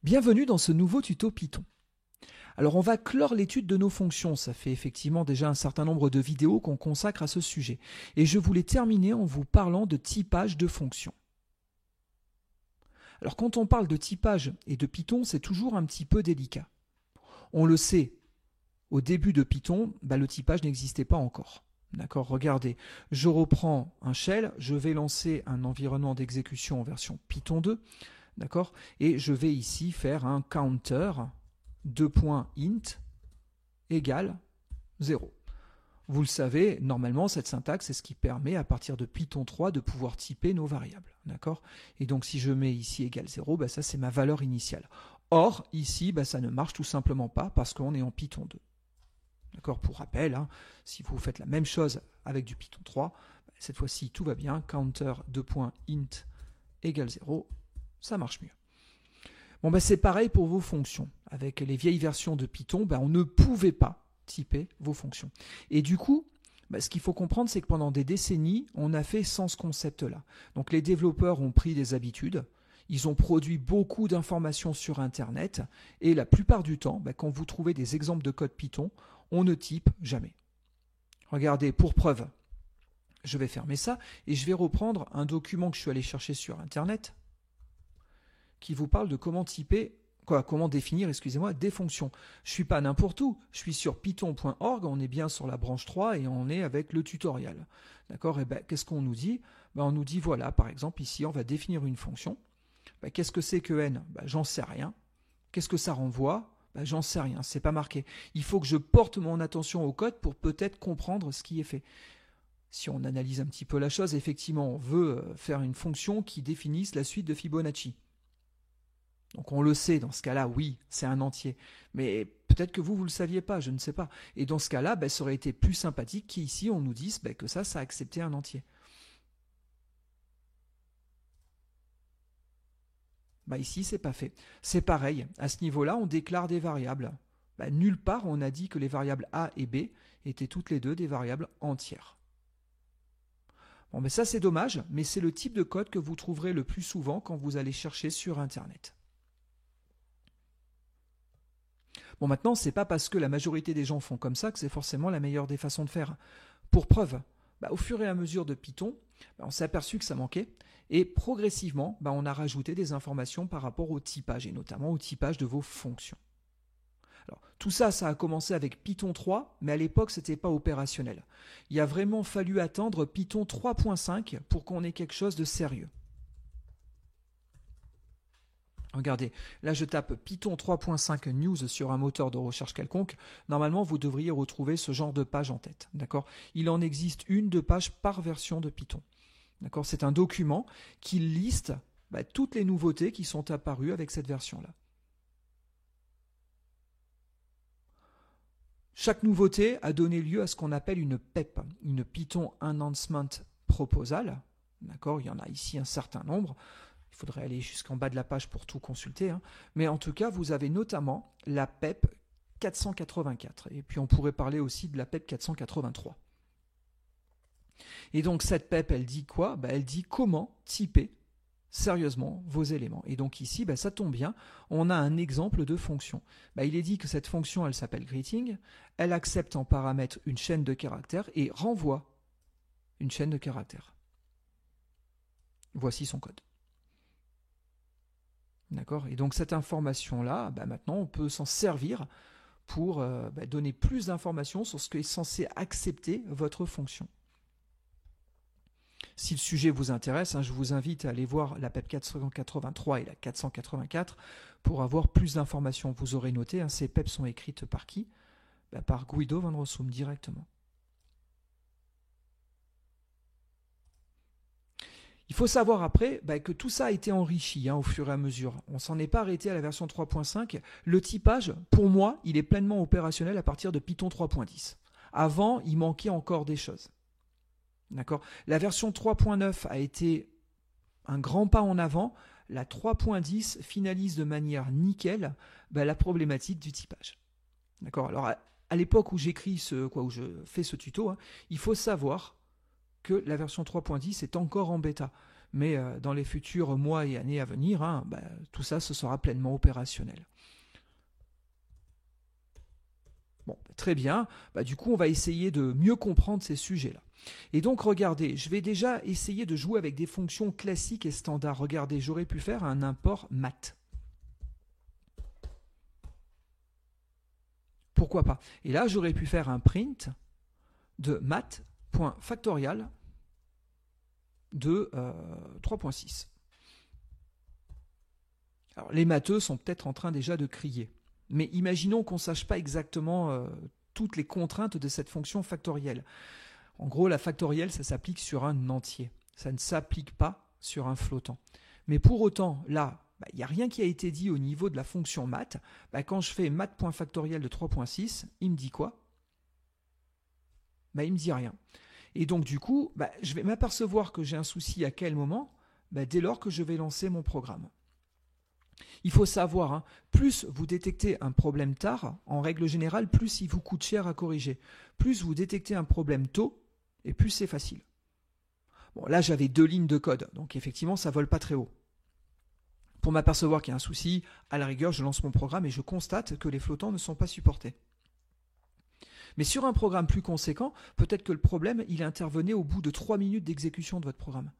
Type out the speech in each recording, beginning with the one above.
Bienvenue dans ce nouveau tuto Python. Alors on va clore l'étude de nos fonctions, ça fait effectivement déjà un certain nombre de vidéos qu'on consacre à ce sujet. Et je voulais terminer en vous parlant de typage de fonctions. Alors quand on parle de typage et de Python, c'est toujours un petit peu délicat. On le sait, au début de Python, le typage n'existait pas encore. D'accord, regardez, je reprends un shell, je vais lancer un environnement d'exécution en version Python 2, d'accord, et je vais ici faire un counter 2.int égale 0. Vous le savez, normalement, cette syntaxe est ce qui permet à partir de Python 3 de pouvoir typer nos variables. D'accord ? Et donc, si je mets ici égale 0, ça c'est ma valeur initiale. Or, ici, ça ne marche tout simplement pas parce qu'on est en Python 2. D'accord ? Pour rappel, si vous faites la même chose avec du Python 3, cette fois-ci, tout va bien. Counter 2.int égale 0, ça marche mieux. Bon, c'est pareil pour vos fonctions. Avec les vieilles versions de Python, on ne pouvait pas typer vos fonctions. Et du coup, ce qu'il faut comprendre, c'est que pendant des décennies, on a fait sans ce concept-là. Donc les développeurs ont pris des habitudes, ils ont produit beaucoup d'informations sur Internet, et la plupart du temps, quand vous trouvez des exemples de code Python, on ne type jamais. Regardez, pour preuve, je vais fermer ça, et je vais reprendre un document que je suis allé chercher sur Internet, qui vous parle de comment définir, des fonctions. Je ne suis pas n'importe où, je suis sur python.org, on est bien sur la branche 3 et on est avec le tutoriel. D'accord ? Et qu'est-ce qu'on nous dit ? On nous dit, voilà, par exemple, ici, on va définir une fonction. Qu'est-ce que c'est que n ? J'en sais rien. Qu'est-ce que ça renvoie ? J'en sais rien, c'est pas marqué. Il faut que je porte mon attention au code pour peut-être comprendre ce qui est fait. Si on analyse un petit peu la chose, effectivement, on veut faire une fonction qui définisse la suite de Fibonacci. Donc on le sait, dans ce cas-là, oui, c'est un entier. Mais peut-être que vous ne le saviez pas, je ne sais pas. Et dans ce cas-là, ça aurait été plus sympathique qu'ici on nous dise que ça acceptait un entier. Ici, c'est pas fait. C'est pareil, à ce niveau-là, on déclare des variables. Nulle part, on a dit que les variables A et B étaient toutes les deux des variables entières. Bon, ça c'est dommage, mais c'est le type de code que vous trouverez le plus souvent quand vous allez chercher sur Internet. Bon, maintenant, c'est pas parce que la majorité des gens font comme ça que c'est forcément la meilleure des façons de faire. Pour preuve, au fur et à mesure de Python, on s'est aperçu que ça manquait, et progressivement, on a rajouté des informations par rapport au typage, et notamment au typage de vos fonctions. Alors, tout ça, ça a commencé avec Python 3, mais à l'époque, ce n'était pas opérationnel. Il a vraiment fallu attendre Python 3.5 pour qu'on ait quelque chose de sérieux. Regardez, là je tape Python 3.5 News sur un moteur de recherche quelconque. Normalement, vous devriez retrouver ce genre de page en tête. D'accord ? Il en existe une, 2 pages par version de Python. D'accord ? C'est un document qui liste toutes les nouveautés qui sont apparues avec cette version-là. Chaque nouveauté a donné lieu à ce qu'on appelle une PEP, une Python Enhancement Proposal. D'accord ? Il y en a ici un certain nombre. Il faudrait aller jusqu'en bas de la page pour tout consulter. Mais en tout cas, vous avez notamment la PEP 484. Et puis on pourrait parler aussi de la PEP 483. Et donc cette PEP, elle dit quoi ? Elle dit comment typer sérieusement vos éléments. Et donc ici, ça tombe bien, on a un exemple de fonction. Il est dit que cette fonction, elle s'appelle greeting, elle accepte en paramètre une chaîne de caractères et renvoie une chaîne de caractères. Voici son code. D'accord ? Et donc cette information-là, maintenant on peut s'en servir pour donner plus d'informations sur ce qui est censé accepter votre fonction. Si le sujet vous intéresse, je vous invite à aller voir la PEP 483 et la 484 pour avoir plus d'informations. Vous aurez noté, ces PEP sont écrites par qui ? Par Guido van Rossum directement. Il faut savoir après que tout ça a été enrichi au fur et à mesure. On ne s'en est pas arrêté à la version 3.5. Le typage, pour moi, il est pleinement opérationnel à partir de Python 3.10. Avant, il manquait encore des choses. D'accord ? La version 3.9 a été un grand pas en avant. La 3.10 finalise de manière nickel la problématique du typage. D'accord ? Alors, à l'époque où j'écris où je fais ce tuto, il faut savoir que la version 3.10 est encore en bêta. mais dans les futurs mois et années à venir, hein, tout ça, ce sera pleinement opérationnel. Bon, très bien. Du coup, on va essayer de mieux comprendre ces sujets-là. Et donc, regardez, je vais déjà essayer de jouer avec des fonctions classiques et standards. Regardez, j'aurais pu faire un import math. Pourquoi pas? Et là, j'aurais pu faire un print de math.factorial de 3.6. Alors, les matheux sont peut-être en train déjà de crier. Mais imaginons qu'on ne sache pas exactement toutes les contraintes de cette fonction factorielle. En gros, la factorielle, ça s'applique sur un entier. Ça ne s'applique pas sur un flottant. Mais pour autant, là, il n'y a rien qui a été dit au niveau de la fonction math. Quand je fais math.factoriel de 3.6, il me dit quoi? Il me dit rien. Et donc, du coup, je vais m'apercevoir que j'ai un souci à quel moment? Dès lors que je vais lancer mon programme. Il faut savoir, hein, plus vous détectez un problème tard, en règle générale, plus il vous coûte cher à corriger. Plus vous détectez un problème tôt, et plus c'est facile. Bon, là, j'avais 2 lignes de code, donc effectivement, ça ne vole pas très haut. Pour m'apercevoir qu'il y a un souci, à la rigueur, je lance mon programme et je constate que les flottants ne sont pas supportés. Mais sur un programme plus conséquent, peut-être que le problème, il intervenait au bout de 3 minutes d'exécution de votre programme.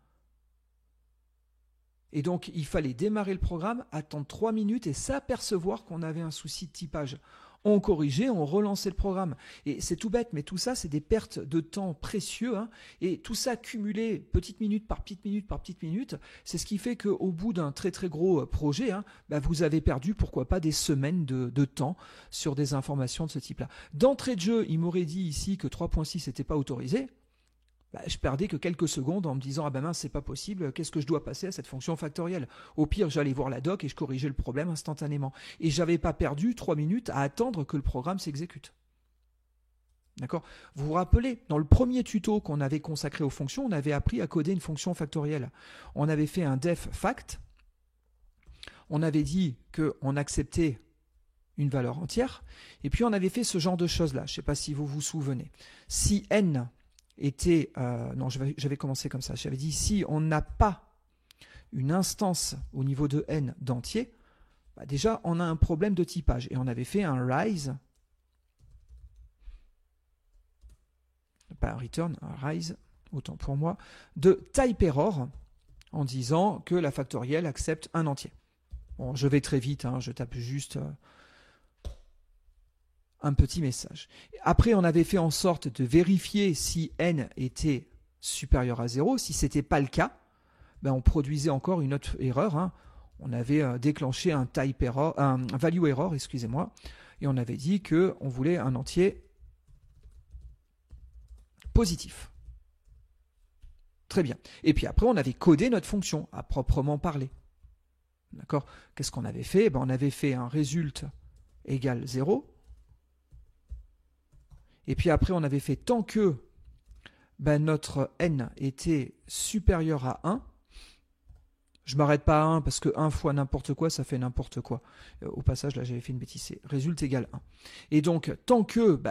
Et donc, il fallait démarrer le programme, attendre 3 minutes et s'apercevoir qu'on avait un souci de typage. On corrigeait, on relançait le programme. Et c'est tout bête, mais tout ça, c'est des pertes de temps précieux. Hein, et tout ça cumulé petite minute par petite minute par petite minute, c'est ce qui fait qu'au bout d'un très très gros projet, hein, vous avez perdu, pourquoi pas, des semaines de temps sur des informations de ce type-là. D'entrée de jeu, il m'aurait dit ici que 3.6 n'était pas autorisé. Je perdais que quelques secondes en me disant « Ah ben mince, c'est pas possible, qu'est-ce que je dois passer à cette fonction factorielle ?» Au pire, j'allais voir la doc et je corrigeais le problème instantanément. Et j'avais pas perdu 3 minutes à attendre que le programme s'exécute. D'accord? Vous vous rappelez, dans le premier tuto qu'on avait consacré aux fonctions, on avait appris à coder une fonction factorielle. On avait fait un def fact. On avait dit qu'on acceptait une valeur entière. Et puis on avait fait ce genre de choses-là. Je ne sais pas si vous vous souvenez. Si n était... non, j'avais commencé comme ça. J'avais dit, si on n'a pas une instance au niveau de n d'entier, déjà, on a un problème de typage. Et on avait fait un rise, pas un return, un rise, autant pour moi, de type error, en disant que la factorielle accepte un entier. Bon, je vais très vite, hein, je tape juste... un petit message. Après, on avait fait en sorte de vérifier si n était supérieur à 0. Si ce n'était pas le cas, on produisait encore une autre erreur. Hein. On avait déclenché un type error, un value error, excusez-moi, et on avait dit qu'on voulait un entier positif. Très bien. Et puis après, on avait codé notre fonction à proprement parler. D'accord? Qu'est-ce qu'on avait fait? On avait fait un résultat égale 0. Et puis après, on avait fait tant que notre n était supérieur à 1. Je ne m'arrête pas à 1 parce que 1 fois n'importe quoi, ça fait n'importe quoi. Au passage, là, j'avais fait une bêtise. C'est résultat égale 1. Et donc, tant que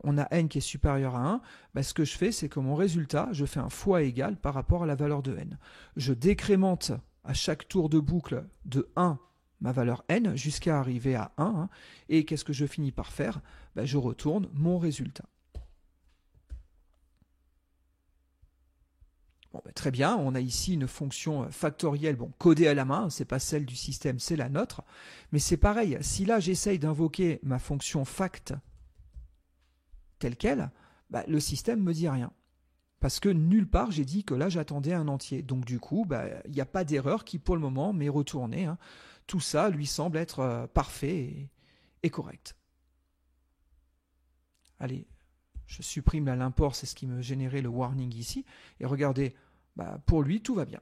on a n qui est supérieur à 1, ce que je fais, c'est que mon résultat, je fais un fois égal par rapport à la valeur de n. Je décrémente à chaque tour de boucle de 1 ma valeur n jusqu'à arriver à 1. Hein, et qu'est-ce que je finis par faire? Je retourne mon résultat. Bon, très bien, on a ici une fonction factorielle codée à la main, ce n'est pas celle du système, c'est la nôtre. Mais c'est pareil, si là j'essaye d'invoquer ma fonction fact telle qu'elle, le système ne me dit rien. Parce que nulle part j'ai dit que là j'attendais un entier. Donc du coup, il n'y a pas d'erreur qui pour le moment m'est retournée. Hein. Tout ça lui semble être parfait et correct. Allez, je supprime là l'import, c'est ce qui me générait le warning ici. Et regardez, pour lui, tout va bien.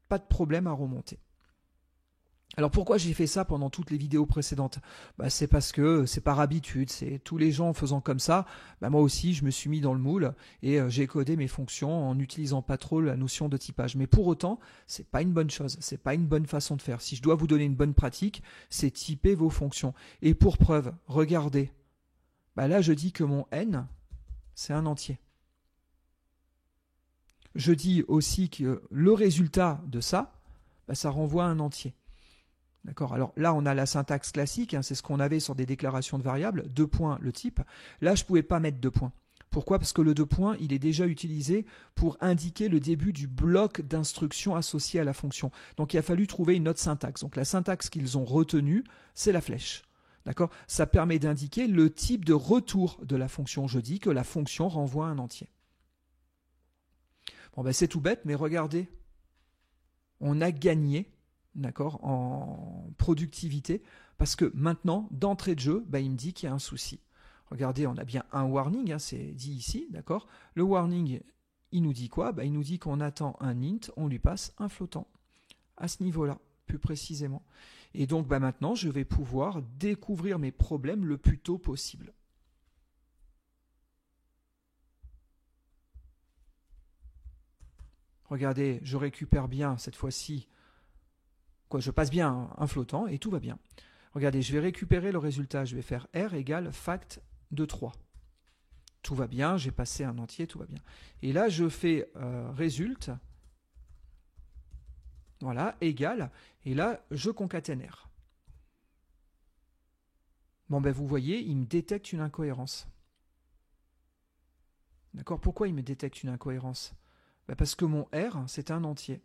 Pas de problème à remonter. Alors pourquoi j'ai fait ça pendant toutes les vidéos précédentes? C'est parce que c'est par habitude, c'est tous les gens faisant comme ça. Moi aussi, je me suis mis dans le moule et j'ai codé mes fonctions en n'utilisant pas trop la notion de typage. Mais pour autant, c'est pas une bonne chose, c'est pas une bonne façon de faire. Si je dois vous donner une bonne pratique, c'est typer vos fonctions. Et pour preuve, regardez. Là, je dis que mon n, c'est un entier. je dis aussi que le résultat de ça, bah, ça renvoie à un entier. D'accord. Alors là, on a la syntaxe classique, hein, c'est ce qu'on avait sur des déclarations de variables, 2 points le type. Là, je ne pouvais pas mettre 2 points. Pourquoi? Parce que le 2 points, il est déjà utilisé pour indiquer le début du bloc d'instructions associé à la fonction. Donc il a fallu trouver une autre syntaxe. Donc la syntaxe qu'ils ont retenue, c'est la flèche. D'accord. Ça permet d'indiquer le type de retour de la fonction. Je dis que la fonction renvoie un entier. Bon, ben, c'est tout bête, mais regardez, on a gagné, d'accord, en productivité, parce que maintenant, d'entrée de jeu, ben, il me dit qu'il y a un souci. Regardez, on a bien un warning, hein, c'est dit ici, d'accord. Le warning, il nous dit quoi? Ben, il nous dit qu'on attend un int, on lui passe un flottant, à ce niveau-là, plus précisément. Et donc, ben, maintenant, je vais pouvoir découvrir mes problèmes le plus tôt possible. Regardez, je récupère bien cette fois-ci, quoi, je passe bien un flottant et tout va bien. Regardez, je vais récupérer le résultat, je vais faire R égale fact de 3. Tout va bien, j'ai passé un entier, tout va bien. Et là, je fais résulte, voilà, égale, et là, je concatène R. Bon, ben vous voyez, il me détecte une incohérence. D'accord? Pourquoi il me détecte une incohérence? Ben parce que mon R, c'est un entier.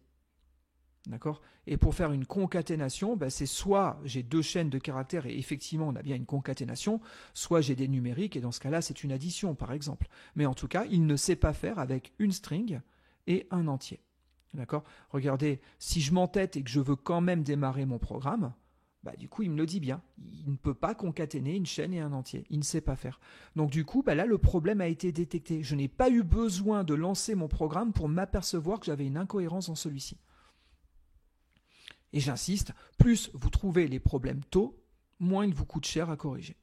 D'accord? Et pour faire une concaténation, ben c'est soit j'ai 2 chaînes de caractères et effectivement on a bien une concaténation, soit j'ai des numériques et dans ce cas-là c'est une addition par exemple. Mais en tout cas, il ne sait pas faire avec une string et un entier. D'accord? Regardez, si je m'entête et que je veux quand même démarrer mon programme, bah, du coup il me le dit bien. Il ne peut pas concaténer une chaîne et un entier. Il ne sait pas faire. Donc du coup, bah, là le problème a été détecté. Je n'ai pas eu besoin de lancer mon programme pour m'apercevoir que j'avais une incohérence dans celui-ci. Et j'insiste, plus vous trouvez les problèmes tôt, moins il vous coûte cher à corriger.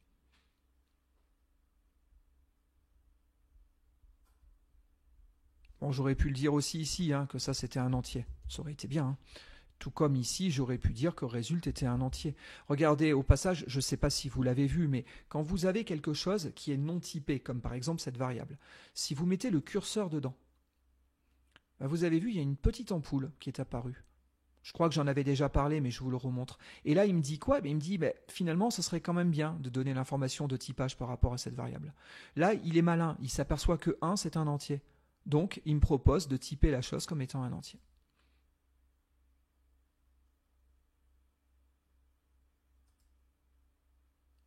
Bon, j'aurais pu le dire aussi ici, hein, que ça c'était un entier. Ça aurait été bien. Hein. Tout comme ici, j'aurais pu dire que résulte était un entier. Regardez, au passage, je ne sais pas si vous l'avez vu, mais quand vous avez quelque chose qui est non typé, comme par exemple cette variable, si vous mettez le curseur dedans, ben vous avez vu, il y a une petite ampoule qui est apparue. Je crois que j'en avais déjà parlé, mais je vous le remontre. Et là, il me dit quoi? Il me dit, finalement, ce serait quand même bien de donner l'information de typage par rapport à cette variable. Là, il est malin. Il s'aperçoit que 1, c'est un entier. Donc, il me propose de typer la chose comme étant un entier.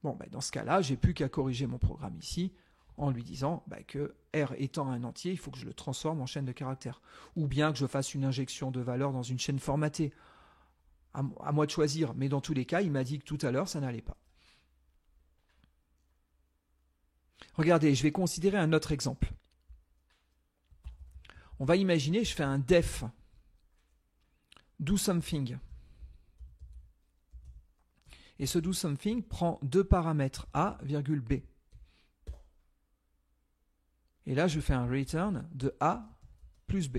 Bon, dans ce cas-là, j'ai plus qu'à corriger mon programme ici en lui disant que R étant un entier, il faut que je le transforme en chaîne de caractères. Ou bien que je fasse une injection de valeur dans une chaîne formatée. À moi de choisir, mais dans tous les cas, il m'a dit que tout à l'heure, ça n'allait pas. Regardez, je vais considérer un autre exemple. On va imaginer, je fais un def do something. Et ce do something prend 2 paramètres A, B. Et là, je fais un return de A plus B.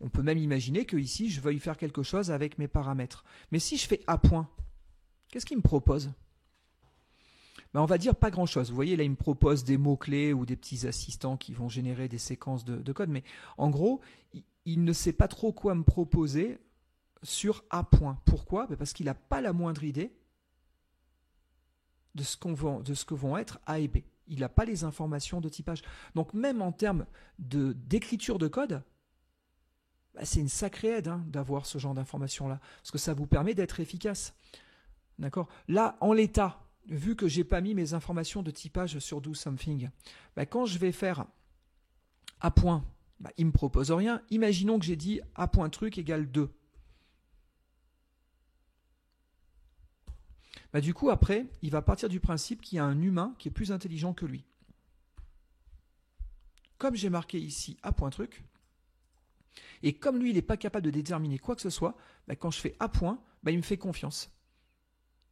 On peut même imaginer que ici, je veuille faire quelque chose avec mes paramètres. Mais si je fais A point, qu'est-ce qu'il me propose? On va dire pas grand-chose. Vous voyez, là, il me propose des mots-clés ou des petits assistants qui vont générer des séquences de code. Mais en gros, il ne sait pas trop quoi me proposer sur A point. Pourquoi? Parce qu'il n'a pas la moindre idée de ce que vont être A et B. Il n'a pas les informations de typage. Donc même en termes d'écriture de code, c'est une sacrée aide d'avoir ce genre d'informations-là, parce que ça vous permet d'être efficace. D'accord? Là, en l'état, vu que je n'ai pas mis mes informations de typage sur do something, quand je vais faire A point, il ne me propose rien. Imaginons que j'ai dit A point truc égale 2. Du coup, après, il va partir du principe qu'il y a un humain qui est plus intelligent que lui. Comme j'ai marqué ici A point truc, et comme lui, il n'est pas capable de déterminer quoi que ce soit, quand je fais A point, il me fait confiance.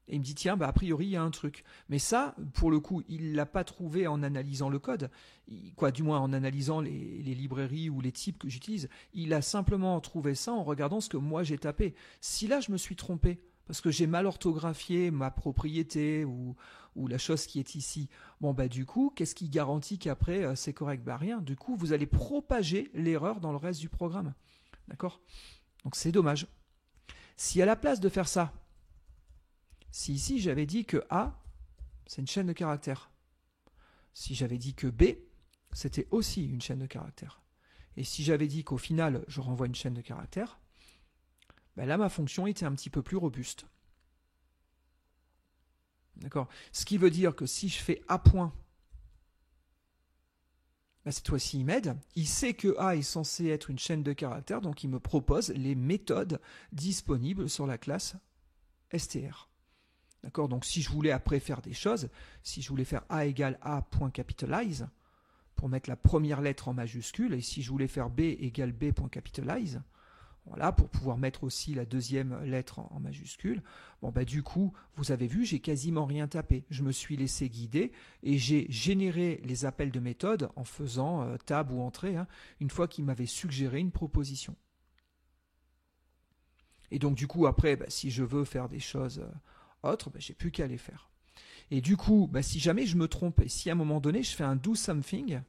Et il me dit, tiens, a priori, il y a un truc. Mais ça, pour le coup, il ne l'a pas trouvé en analysant le code, du moins en analysant les librairies ou les types que j'utilise. Il a simplement trouvé ça en regardant ce que moi j'ai tapé. Si là, je me suis trompé, parce que j'ai mal orthographié ma propriété ou ou la chose qui est ici, bon bah du coup, qu'est-ce qui garantit qu'après c'est correct? Bah rien. Du coup, vous allez propager l'erreur dans le reste du programme. D'accord? Donc c'est dommage. Si à la place de faire ça, si ici j'avais dit que A, c'est une chaîne de caractères, si j'avais dit que B, c'était aussi une chaîne de caractères, et si j'avais dit qu'au final je renvoie une chaîne de caractères, ben là ma fonction était un petit peu plus robuste. D'accord? Ce qui veut dire que si je fais A point, ben cette fois-ci il m'aide, il sait que A est censé être une chaîne de caractères, donc il me propose les méthodes disponibles sur la classe str. D'accord? Donc si je voulais après faire des choses, si je voulais faire A égale A.capitalize, pour mettre la première lettre en majuscule, et si je voulais faire B égale B.capitalize, voilà, pour pouvoir mettre aussi la deuxième lettre en majuscule, bon bah du coup, vous avez vu, j'ai quasiment rien tapé. Je me suis laissé guider et j'ai généré les appels de méthode en faisant tab ou entrée, hein, une fois qu'il m'avait suggéré une proposition. Et donc du coup, après, bah, si je veux faire des choses autres, bah, j'ai plus qu'à les faire. Et du coup, bah, si jamais je me trompe, et si à un moment donné, je fais un do something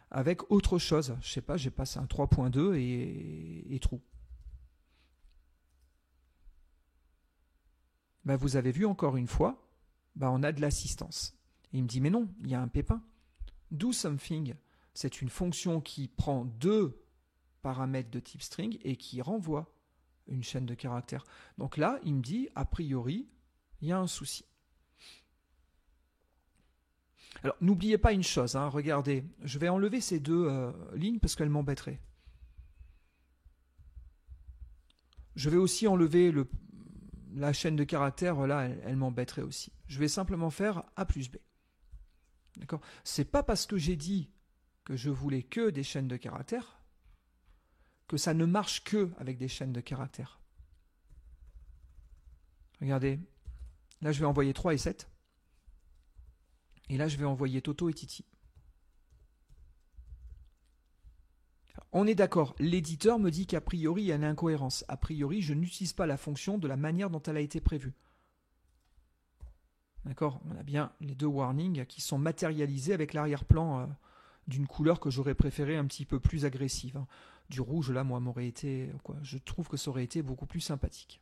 avec autre chose, je sais pas, j'ai passé un 3.2 et trou. Bah, vous avez vu encore une fois, bah, on a de l'assistance. Et il me dit, mais non, il y a un pépin. Do something, c'est une fonction qui prend deux paramètres de type string et qui renvoie une chaîne de caractères. Donc là, il me dit, a priori, il y a un souci. Alors, n'oubliez pas une chose, hein, regardez, je vais enlever ces deux lignes parce qu'elles m'embêteraient. Je vais aussi enlever la chaîne de caractères, là, elle m'embêterait aussi. Je vais simplement faire A plus B. D'accord? C'est pas parce que j'ai dit que je voulais que des chaînes de caractères que ça ne marche que avec des chaînes de caractères. Regardez, là je vais envoyer 3 et 7. Et là je vais envoyer Toto et Titi. On est d'accord, l'éditeur me dit qu'a priori il y a une incohérence. A priori, je n'utilise pas la fonction de la manière dont elle a été prévue. D'accord? On a bien les deux warnings qui sont matérialisés avec l'arrière-plan d'une couleur que j'aurais préféré un petit peu plus agressive. Hein. Du rouge, là, moi, m'aurait été... quoi, je trouve que ça aurait été beaucoup plus sympathique.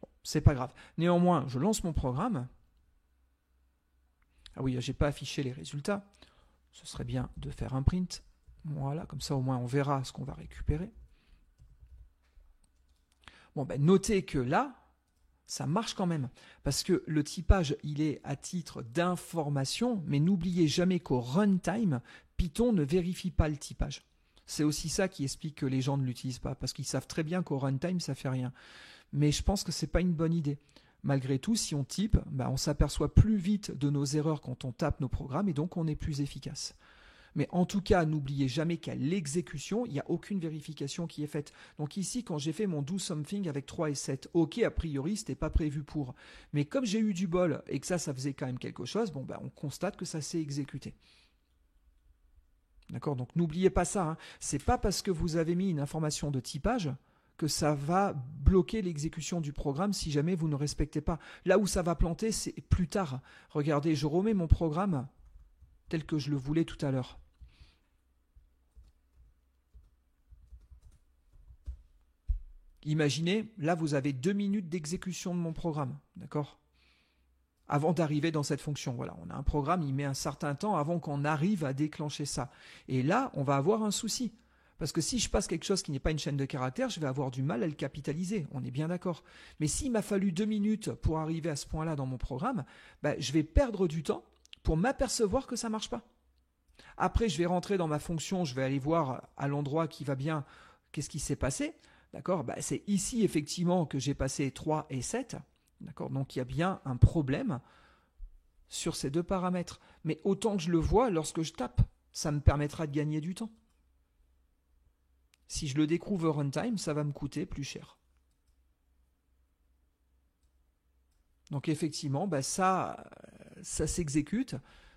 Bon, c'est pas grave. Néanmoins, je lance mon programme. Ah oui, j'ai pas affiché les résultats. Ce serait bien de faire un print. Voilà, comme ça au moins on verra ce qu'on va récupérer. Bon, ben notez que là, ça marche quand même, parce que le typage, il est à titre d'information, mais n'oubliez jamais qu'au runtime, Python ne vérifie pas le typage. C'est aussi ça qui explique que les gens ne l'utilisent pas, parce qu'ils savent très bien qu'au runtime, ça fait rien. Mais je pense que ce n'est pas une bonne idée. Malgré tout, si on type, ben on s'aperçoit plus vite de nos erreurs quand on tape nos programmes, et donc on est plus efficace. Mais en tout cas, n'oubliez jamais qu'à l'exécution, il n'y a aucune vérification qui est faite. Donc ici, quand j'ai fait mon do something avec 3 et 7, ok, a priori, ce n'était pas prévu pour. Mais comme j'ai eu du bol et que ça faisait quand même quelque chose, bon, ben, on constate que ça s'est exécuté. D'accord? Donc n'oubliez pas ça. Hein. C'est pas parce que vous avez mis une information de typage que ça va bloquer l'exécution du programme si jamais vous ne respectez pas. Là où ça va planter, c'est plus tard. Regardez, je remets mon programme tel que je le voulais tout à l'heure. Imaginez, là vous avez 2 minutes d'exécution de mon programme, d'accord? Avant d'arriver dans cette fonction. Voilà, on a un programme, il met un certain temps avant qu'on arrive à déclencher ça. Et là, on va avoir un souci. Parce que si je passe quelque chose qui n'est pas une chaîne de caractères, je vais avoir du mal à le capitaliser, on est bien d'accord. Mais s'il m'a fallu 2 minutes pour arriver à ce point-là dans mon programme, ben, je vais perdre du temps pour m'apercevoir que ça ne marche pas. Après, je vais rentrer dans ma fonction, je vais aller voir à l'endroit qui va bien qu'est-ce qui s'est passé. D'accord, bah, c'est ici effectivement que j'ai passé 3 et 7. D'accord, donc il y a bien un problème sur ces deux paramètres. Mais autant que je le vois lorsque je tape, ça me permettra de gagner du temps. Si je le découvre runtime, ça va me coûter plus cher. Donc effectivement, bah, ça s'exécute,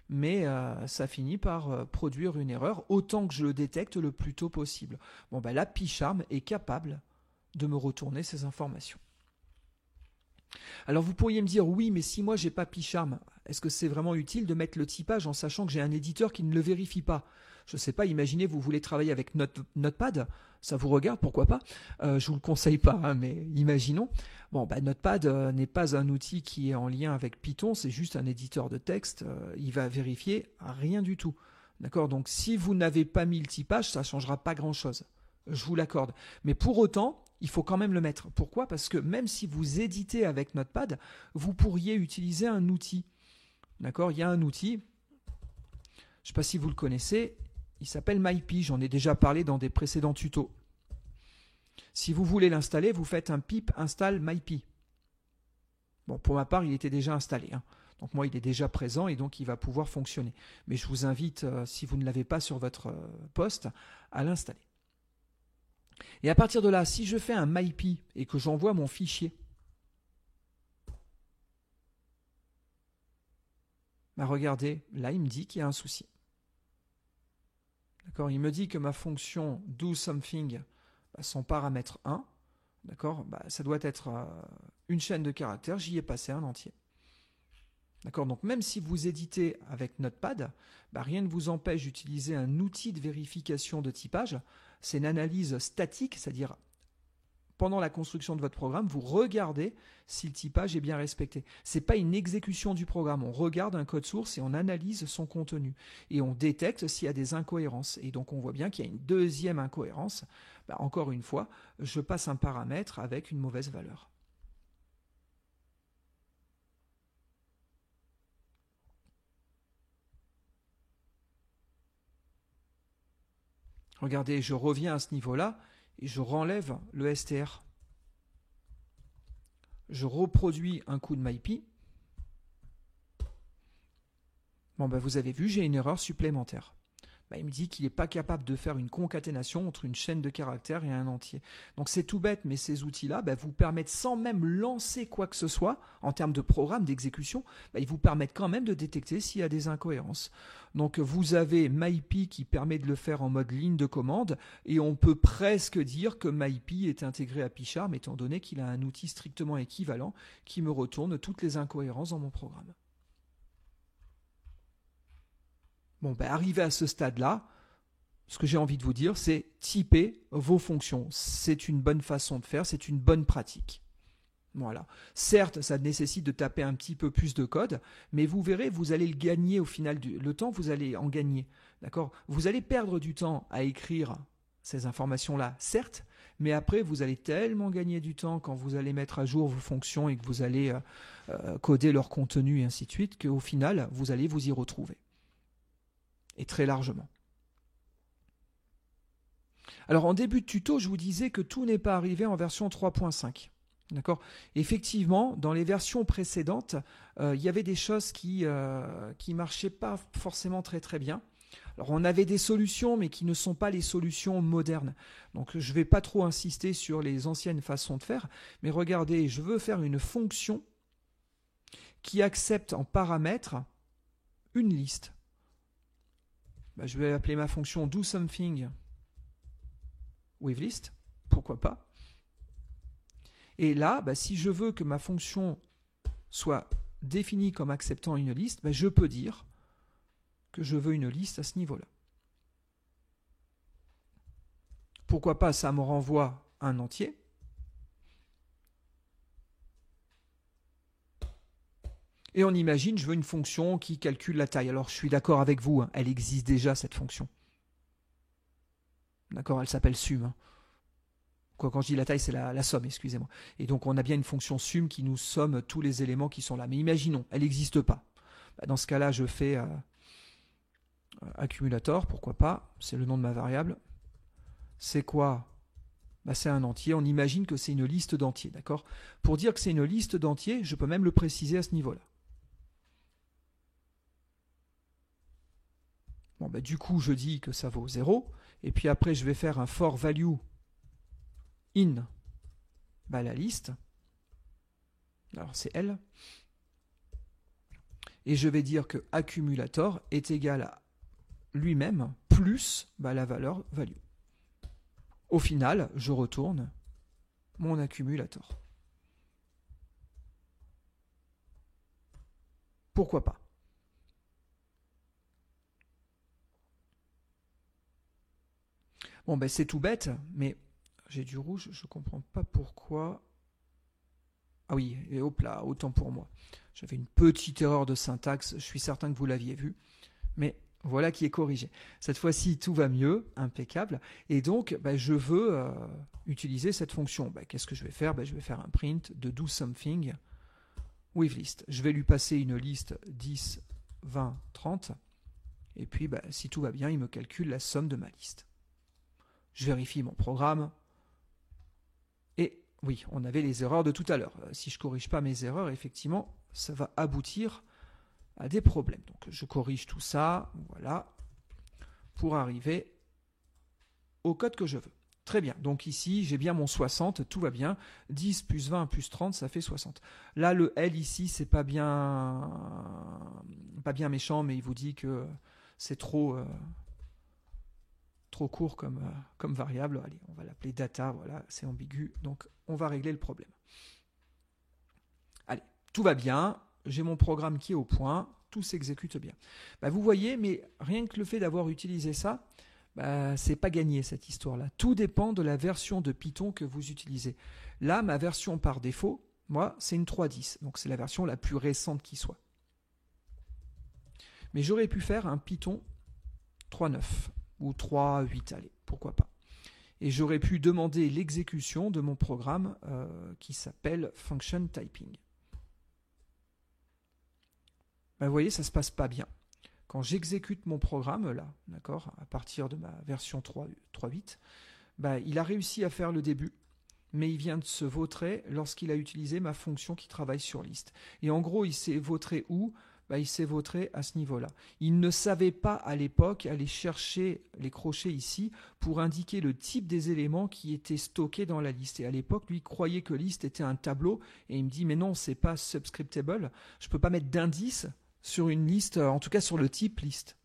mais ça finit par produire une erreur, autant que je le détecte le plus tôt possible. Bon, bah, là, PyCharm est capable de me retourner ces informations. Alors vous pourriez me dire, oui, mais si moi j'ai pas PyCharm, est-ce que c'est vraiment utile de mettre le typage en sachant que j'ai un éditeur qui ne le vérifie pas? Je ne sais pas, imaginez vous voulez travailler avec Notepad, ça vous regarde, pourquoi pas? Je vous le conseille pas, hein, mais imaginons. Bon, Notepad n'est pas un outil qui est en lien avec Python, c'est juste un éditeur de texte, il va vérifier rien du tout. D'accord? Donc si vous n'avez pas mis le typage, ça ne changera pas grand-chose. Je vous l'accorde. Mais pour autant, il faut quand même le mettre. Pourquoi? Parce que même si vous éditez avec Notepad, vous pourriez utiliser un outil. D'accord? Il y a un outil, je ne sais pas si vous le connaissez, il s'appelle MyPy, j'en ai déjà parlé dans des précédents tutos. Si vous voulez l'installer, vous faites un pip install MyPy. Bon, pour ma part, il était déjà installé, hein. Donc moi, il est déjà présent et donc il va pouvoir fonctionner. Mais je vous invite, si vous ne l'avez pas sur votre poste, à l'installer. Et à partir de là, si je fais un MyPy et que j'envoie mon fichier, regardez, là il me dit qu'il y a un souci. D'accord, il me dit que ma fonction doSomething, son paramètre 1, d'accord, ça doit être une chaîne de caractères, j'y ai passé un entier. D'accord, donc même si vous éditez avec Notepad, rien ne vous empêche d'utiliser un outil de vérification de typage. C'est une analyse statique, c'est-à-dire pendant la construction de votre programme, vous regardez si le typage est bien respecté. Ce n'est pas une exécution du programme, on regarde un code source et on analyse son contenu. Et on détecte s'il y a des incohérences. Et donc on voit bien qu'il y a une deuxième incohérence. Encore une fois, je passe un paramètre avec une mauvaise valeur. Regardez, je reviens à ce niveau-là et je renlève le str. Je reproduis un coup de MyPy. Bon, vous avez vu, j'ai une erreur supplémentaire. Il me dit qu'il n'est pas capable de faire une concaténation entre une chaîne de caractères et un entier. Donc c'est tout bête, mais ces outils-là vous permettent, sans même lancer quoi que ce soit, en termes de programme d'exécution, ils vous permettent quand même de détecter s'il y a des incohérences. Donc vous avez MyPy qui permet de le faire en mode ligne de commande, et on peut presque dire que MyPy est intégré à PyCharm, étant donné qu'il a un outil strictement équivalent qui me retourne toutes les incohérences dans mon programme. Bon, arrivé à ce stade-là, ce que j'ai envie de vous dire, c'est typer vos fonctions. C'est une bonne façon de faire, c'est une bonne pratique. Voilà. Certes, ça nécessite de taper un petit peu plus de code, mais vous verrez, vous allez le gagner au final. Le temps, vous allez en gagner. D'accord ? Vous allez perdre du temps à écrire ces informations-là, certes, mais après, vous allez tellement gagner du temps quand vous allez mettre à jour vos fonctions et que vous allez coder leur contenu et ainsi de suite, qu'au final, vous allez vous y retrouver. Et très largement. Alors en début de tuto, je vous disais que tout n'est pas arrivé en version 3.5. D'accord ? Effectivement, dans les versions précédentes, il y avait des choses qui marchaient pas forcément très très bien. Alors on avait des solutions, mais qui ne sont pas les solutions modernes. Donc je ne vais pas trop insister sur les anciennes façons de faire, mais regardez, je veux faire une fonction qui accepte en paramètre une liste. Je vais appeler ma fonction doSomething with list, pourquoi pas. Et là, si je veux que ma fonction soit définie comme acceptant une liste, je peux dire que je veux une liste à ce niveau-là. Pourquoi pas, ça me renvoie un entier. Et on imagine, je veux une fonction qui calcule la taille. Alors je suis d'accord avec vous, elle existe déjà cette fonction. D'accord, elle s'appelle sum. Quand je dis la taille, c'est la somme, excusez-moi. Et donc on a bien une fonction sum qui nous somme tous les éléments qui sont là. Mais imaginons, elle n'existe pas. Dans ce cas-là, je fais accumulator, pourquoi pas, c'est le nom de ma variable. C'est quoi ? C'est un entier, on imagine que c'est une liste d'entiers, d'accord ? Pour dire que c'est une liste d'entiers, je peux même le préciser à ce niveau-là. Bon, du coup, je dis que ça vaut 0, et puis après, je vais faire un for value in la liste. Alors, c'est L. Et je vais dire que accumulator est égal à lui-même plus la valeur value. Au final, je retourne mon accumulator. pourquoi pas. Bon, ben c'est tout bête, mais j'ai du rouge, je ne comprends pas pourquoi. Ah oui, et hop là, autant pour moi. J'avais une petite erreur de syntaxe, je suis certain que vous l'aviez vu, mais voilà qui est corrigé. Cette fois-ci, tout va mieux, impeccable, et donc ben, je veux utiliser cette fonction. Ben, qu'est-ce que je vais faire? Ben, je vais faire un print de do something with list. Je vais lui passer une liste 10, 20, 30, et puis ben, si tout va bien, il me calcule la somme de ma liste. Je vérifie mon programme. Et oui, on avait les erreurs de tout à l'heure. Si je ne corrige pas mes erreurs, effectivement, ça va aboutir à des problèmes. Donc je corrige tout ça, voilà, pour arriver au code que je veux. Très bien, donc ici, j'ai bien mon 60, tout va bien. 10 plus 20 plus 30, ça fait 60. Là, le L ici, c'est pas bien méchant, mais il vous dit que c'est trop court comme variable. Allez, on va l'appeler data, voilà, c'est ambigu, donc on va régler le problème. Allez, tout va bien, j'ai mon programme qui est au point, tout s'exécute bien. Bah, vous voyez, mais rien que le fait d'avoir utilisé ça, bah, c'est pas gagné cette histoire-là. Tout dépend de la version de Python que vous utilisez. Là, ma version par défaut, moi, c'est une 3.10, donc c'est la version la plus récente qui soit. Mais j'aurais pu faire un Python 3.9 ou 3.8, allez, pourquoi pas. Et j'aurais pu demander l'exécution de mon programme qui s'appelle Function Typing. Ben, vous voyez, ça ne se passe pas bien. Quand j'exécute mon programme, là, d'accord, à partir de ma version 3.8, ben, il a réussi à faire le début, mais il vient de se vautrer lorsqu'il a utilisé ma fonction qui travaille sur liste. Et en gros, il s'est vautré où? Bah, il s'est vautré à ce niveau-là. Il ne savait pas à l'époque aller chercher les crochets ici pour indiquer le type des éléments qui étaient stockés dans la liste. Et à l'époque, lui croyait que liste était un tableau et il me dit mais non, c'est pas subscriptable. Je peux pas mettre d'indice sur une liste, en tout cas sur le type liste.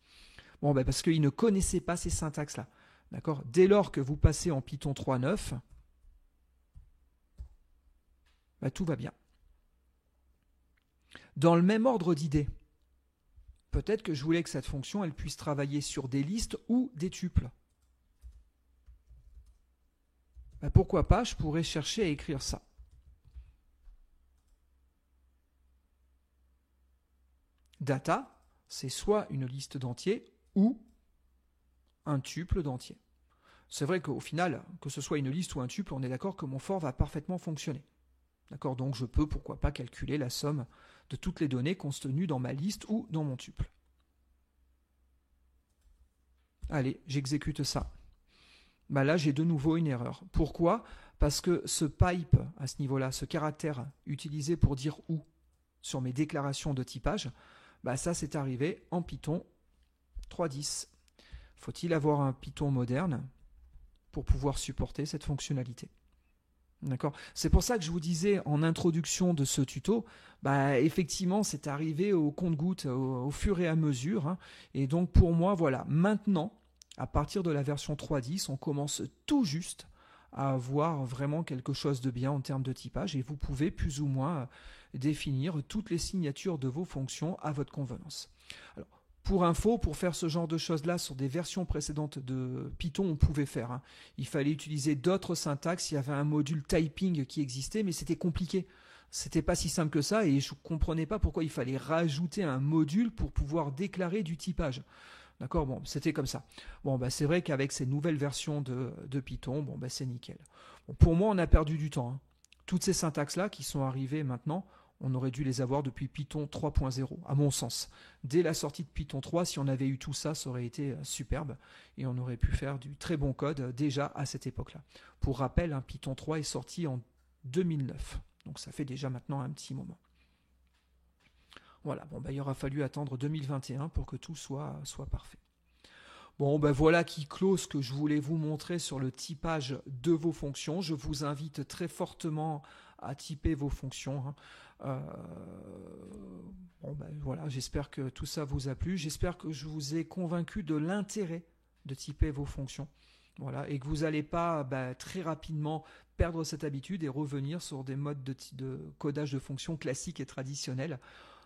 Bon, bah parce qu'il ne connaissait pas ces syntaxes-là. D'accord? Dès lors que vous passez en Python 3.9, bah, tout va bien. Dans le même ordre d'idées, peut-être que je voulais que cette fonction elle puisse travailler sur des listes ou des tuples. Ben pourquoi pas, je pourrais chercher à écrire ça. Data, c'est soit une liste d'entiers ou un tuple d'entiers. C'est vrai qu'au final, que ce soit une liste ou un tuple, on est d'accord que mon for va parfaitement fonctionner. D'accord, donc je peux, pourquoi pas, calculer la somme de toutes les données contenues dans ma liste ou dans mon tuple. Allez, j'exécute ça. Bah là, j'ai de nouveau une erreur. Pourquoi? Parce que ce pipe, à ce niveau-là, ce caractère utilisé pour dire où sur mes déclarations de typage, bah ça, c'est arrivé en Python 3.10. Faut-il avoir un Python moderne pour pouvoir supporter cette fonctionnalité? D'accord. C'est pour ça que je vous disais en introduction de ce tuto, bah effectivement c'est arrivé au compte-gouttes, au fur et à mesure. Hein. Et donc pour moi, voilà, maintenant, à partir de la version 3.10, on commence tout juste à avoir vraiment quelque chose de bien en termes de typage et vous pouvez plus ou moins définir toutes les signatures de vos fonctions à votre convenance. Alors, pour info, pour faire ce genre de choses-là sur des versions précédentes de Python, on pouvait faire. Hein. Il fallait utiliser d'autres syntaxes, il y avait un module typing qui existait, mais c'était compliqué. C'était pas si simple que ça et je ne comprenais pas pourquoi il fallait rajouter un module pour pouvoir déclarer du typage. D'accord, bon, c'était comme ça. Bon, bah, c'est vrai qu'avec ces nouvelles versions de Python, bon, bah, c'est nickel. Bon, pour moi, on a perdu du temps. Hein. Toutes ces syntaxes-là qui sont arrivées maintenant, on aurait dû les avoir depuis Python 3.0, à mon sens. Dès la sortie de Python 3, si on avait eu tout ça, ça aurait été superbe et on aurait pu faire du très bon code déjà à cette époque-là. Pour rappel, hein, Python 3 est sorti en 2009, donc ça fait déjà maintenant un petit moment. Voilà, bon, bah, il aura fallu attendre 2021 pour que tout soit parfait. Bon, ben voilà qui clôt ce que je voulais vous montrer sur le typage de vos fonctions. Je vous invite très fortement à typer vos fonctions. Hein. Bon, ben voilà, j'espère que tout ça vous a plu. J'espère que je vous ai convaincu de l'intérêt de typer vos fonctions. Voilà, et que vous n'allez pas très rapidement perdre cette habitude et revenir sur des modes de codage de fonctions classiques et traditionnels.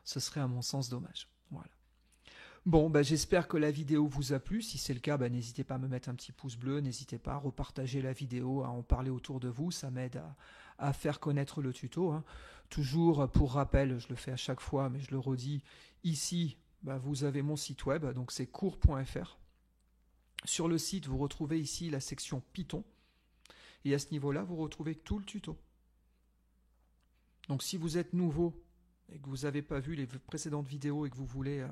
Ce serait à mon sens dommage. Voilà. Bon, j'espère que la vidéo vous a plu. Si c'est le cas, n'hésitez pas à me mettre un petit pouce bleu, n'hésitez pas à repartager la vidéo, à en parler autour de vous, ça m'aide à faire connaître le tuto. Toujours pour rappel, je le fais à chaque fois, mais je le redis, ici, vous avez mon site web, donc c'est cours.fr. Sur le site, vous retrouvez ici la section Python, et à ce niveau-là, vous retrouvez tout le tuto. Donc si vous êtes nouveau et que vous n'avez pas vu les précédentes vidéos et que vous voulez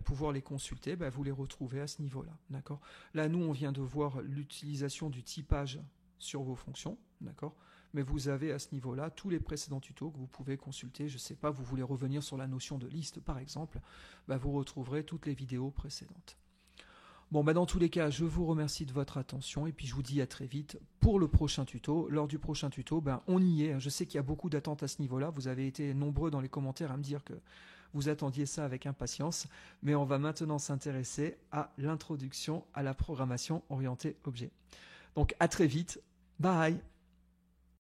pouvoir les consulter, vous les retrouvez à ce niveau-là. D'accord ? Là, nous, on vient de voir l'utilisation du typage sur vos fonctions. D'accord ? Mais vous avez à ce niveau-là tous les précédents tutos que vous pouvez consulter. Je ne sais pas, vous voulez revenir sur la notion de liste, par exemple, vous retrouverez toutes les vidéos précédentes. Bon, dans tous les cas, je vous remercie de votre attention et puis je vous dis à très vite pour le prochain tuto. Lors du prochain tuto, on y est. Je sais qu'il y a beaucoup d'attentes à ce niveau-là. Vous avez été nombreux dans les commentaires à me dire que vous attendiez ça avec impatience. Mais on va maintenant s'intéresser à l'introduction à la programmation orientée objet. Donc à très vite. Bye!